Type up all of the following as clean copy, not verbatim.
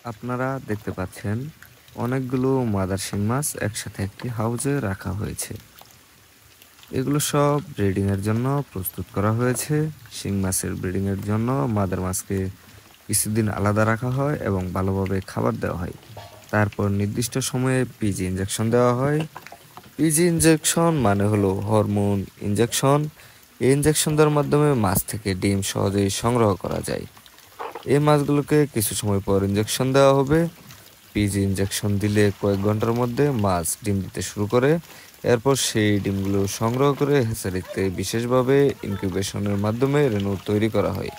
আপনারা দেখতে পাচ্ছেন অনেকগুলো মাদার শিং মাছ একসাথে একটি হাউজে রাখা হয়েছে। এগুলো সব ব্রিডিং এর জন্য প্রস্তুত করা হয়েছে। শিং মাছের ব্রিডিং এর জন্য মাদার মাছকে কিছুদিন আলাদা রাখা হয় এবং ভালোভাবে খাবার দেওয়া হয়। তারপর নির্দিষ্ট সময়ে পিজি ইনজেকশন দেওয়া হয়। পিজি ইনজেকশন মানে হলো হরমোন ইনজেকশন। এই ইনজেকশন দেওয়ার মাধ্যমে মাছ থেকে ডিম সহজেই সংগ্রহ করা যায়। এই মাছগুলোকে কিছু সময় পর ইনজেকশন দেওয়া হবে। পিজি ইনজেকশন দিলে কয়েক ঘন্টার মধ্যে মাছ ডিম দিতে শুরু করে। এরপর সেই ডিমগুলো সংগ্রহ করে হ্যাচারিতে বিশেষভাবে ইনকিউবেশনের মাধ্যমে রেণু তৈরি করা হয়।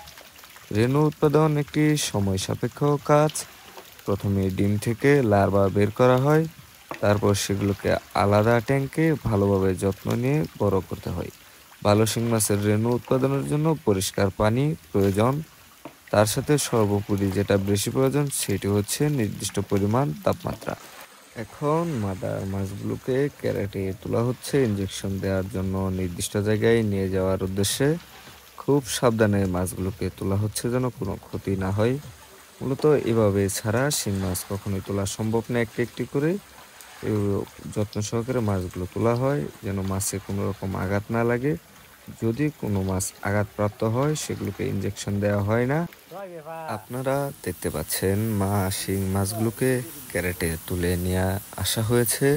রেণু উৎপাদন একটি সময় সাপেক্ষ কাজ। প্রথমে ডিম থেকে লার্ভা বের করা হয়, তারপর সেগুলোকে আলাদা ট্যাঙ্কে ভালোভাবে যত্ন নিয়ে বড় করতে হয়। ভালো শিং মাছের রেণু উৎপাদনের জন্য পরিষ্কার পানি প্রয়োজন। তার সাথে সর্বোপরি যেটা বেশি প্রয়োজন সেটি হচ্ছে নির্দিষ্ট পরিমাণ তাপমাত্রা। এখন মাদার মাছগুলোকে ক্যারেটে তোলা হচ্ছে ইনজেকশন দেওয়ার জন্য নির্দিষ্ট জায়গায় নিয়ে যাওয়ার উদ্দেশ্যে। খুব সাবধানে মাছগুলোকে তোলা হচ্ছে যেন কোনো ক্ষতি না হয়। মূলত এভাবে ছাড়া শিং মাছ কখনোই তোলা সম্ভব না একটি একটি করে। এগুলো যত্ন সহকারে মাছগুলো তোলা হয় যেন মাছে কোনো রকম আঘাত না লাগে। যদি কোনো মাছ আঘাতপ্রাপ্ত হয় সেগুলোকে ইনজেকশন দেওয়া হয় না। আপনারা দেখতে পাচ্ছেন শিং মাছগুলোকে ক্যারেটে তুলে নিয়ে আসা হয়েছে।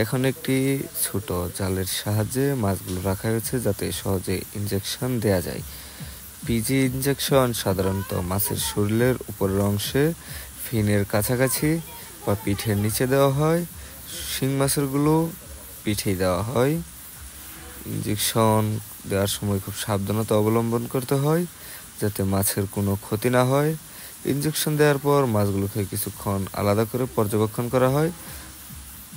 এখন একটি ছোট জালের সাহায্যে মাছগুলো রাখা হয়েছে যাতে সহজে ইনজেকশন দেয়া যায়। পিজি ইনজেকশন সাধারণত মাছের শরীরের উপরের অংশে ফিনের কাছাকাছি বা পিঠের নিচে দেওয়া হয়। শিং মাছেরগুলো পিঠেই দেওয়া হয়। ইনজেকশন দেওয়ার সময় খুব সাবধানতা অবলম্বন করতে হয় যাতে মাছের কোনো ক্ষতি না হয়। ইনজেকশন দেওয়ার পর মাছগুলোকে কিছুক্ষণ আলাদা করে পর্যবেক্ষণ করা হয়।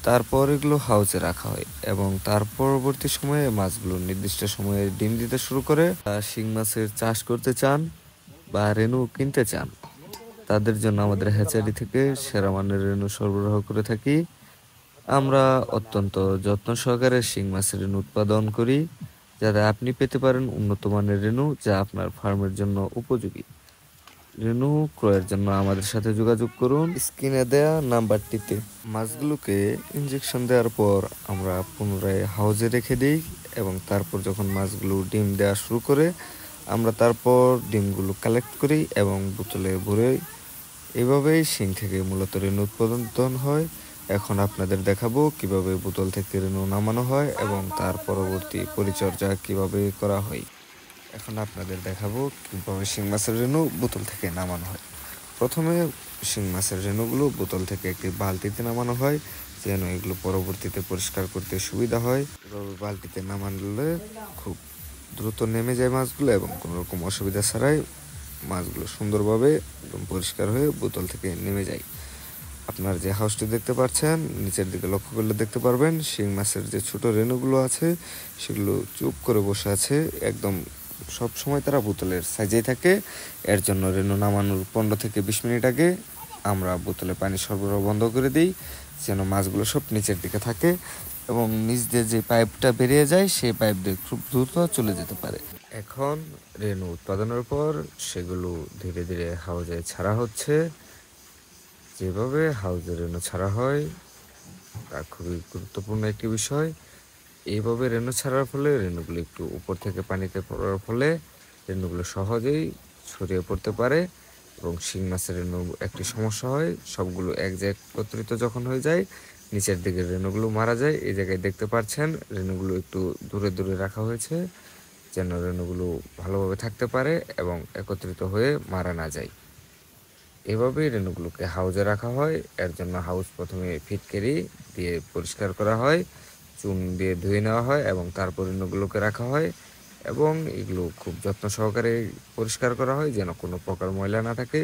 তারপর এগুলো হাউজে রাখা হয় এবং তার পরবর্তী সময়ে মাছগুলো নির্দিষ্ট সময়ে ডিম দিতে শুরু করে। শিং মাছের চাষ করতে চান বা রেণু কিনতে চান তাদের জন্য আমাদের হ্যাচারি থেকে সেরা মানের রেণু সরবরাহ করে থাকি। আমরা অত্যন্ত যত্ন সহকারে শিং মাছের রেণু উৎপাদন করি যাতে আপনি পেতে পারেন উন্নত মানের রেণু যা আপনার ফার্মের জন্য উপযোগী। রেণু ক্রয়ের জন্য আমাদের সাথে যোগাযোগ করুন স্ক্রিনে দেয়া নাম্বারটিতে। মাছগুলোকে ইনজেকশন দেওয়ার পর আমরা পুনরায় হাউজে রেখে দিই এবং তারপর যখন মাছগুলো ডিম দেওয়া শুরু করে আমরা তারপর ডিমগুলো কালেক্ট করি এবং বোতলে ভরে। এভাবেই শিং থেকে মূলত রেণু উৎপাদন হয়। এখন আপনাদের দেখাবো কিভাবে বোতল থেকে রেণু নামানো হয় এবং তার পরবর্তী পরিচর্যা কিভাবে করা হয়। এখন আপনাদের দেখাবো কিভাবে শিং মাছের রেণু বোতল থেকে নামানো হয়। প্রথমে শিং মাছের রেণুগুলো বোতল থেকে একটি বালতিতে নামানো হয় যেন এগুলো পরবর্তীতে পরিষ্কার করতে সুবিধা হয়। এভাবে বালতিতে নামালে খুব দ্রুত নেমে যায় মাছগুলো এবং কোনো রকম অসুবিধা ছাড়াই মাছগুলো সুন্দরভাবে একদম পরিষ্কার হয়ে বোতল থেকে নেমে যায়। আপনার যে হাউসটি দেখতে পাচ্ছেন নিচের দিকে লক্ষ্য করলে দেখতে পারবেন শিং মাছের যে ছোট রেণুগুলো আছে সেগুলো চুপ করে বসে আছে একদম। সব সময় তারা বোতলের সাইজেই থাকে। এর জন্য রেণু নামানোর 15 থেকে 20 মিনিট আগে আমরা বোতলে পানি সরবরাহ বন্ধ করে দিই যেন মাছগুলো সব নিচের দিকে থাকে এবং নিচ দিয়ে যে পাইপটা বেরিয়ে যায় সেই পাইপ দিয়ে খুব দ্রুত চলে যেতে পারে। এখন রেণু উৎপাদনের পর সেগুলো ধীরে ধীরে হাউজে ছাড়া হচ্ছে। যেভাবে হাউজে রেণু ছাড়া হয় তা খুবই গুরুত্বপূর্ণ একটি বিষয়। এইভাবে রেণু ছাড়ার ফলে রেণুগুলো একটু উপর থেকে পানিতে পড়ার ফলে রেণুগুলো সহজেই ছড়িয়ে পড়তে পারে এবং শিং মাছের রেণু একটি সমস্যা হয় সবগুলো এক জায়গায় একত্রিত যখন হয়ে যায় নিচের দিকে রেণুগুলো মারা যায়। এই জায়গায় দেখতে পাচ্ছেন রেণুগুলো একটু দূরে দূরে রাখা হয়েছে যেন রেণুগুলো ভালোভাবে থাকতে পারে এবং একত্রিত হয়ে মারা না যায়। এভাবেই রেণুগুলোকে হাউজে রাখা হয়। এর জন্য হাউস প্রথমে ফিটকিরি দিয়ে পরিষ্কার করা হয়, চুন দিয়ে ধুয়ে নেওয়া হয় এবং তারপর রেণুগুলোকে রাখা হয় এবং এগুলো খুব যত্ন সহকারে পরিষ্কার করা হয় যেন কোনো প্রকার ময়লা না থাকে।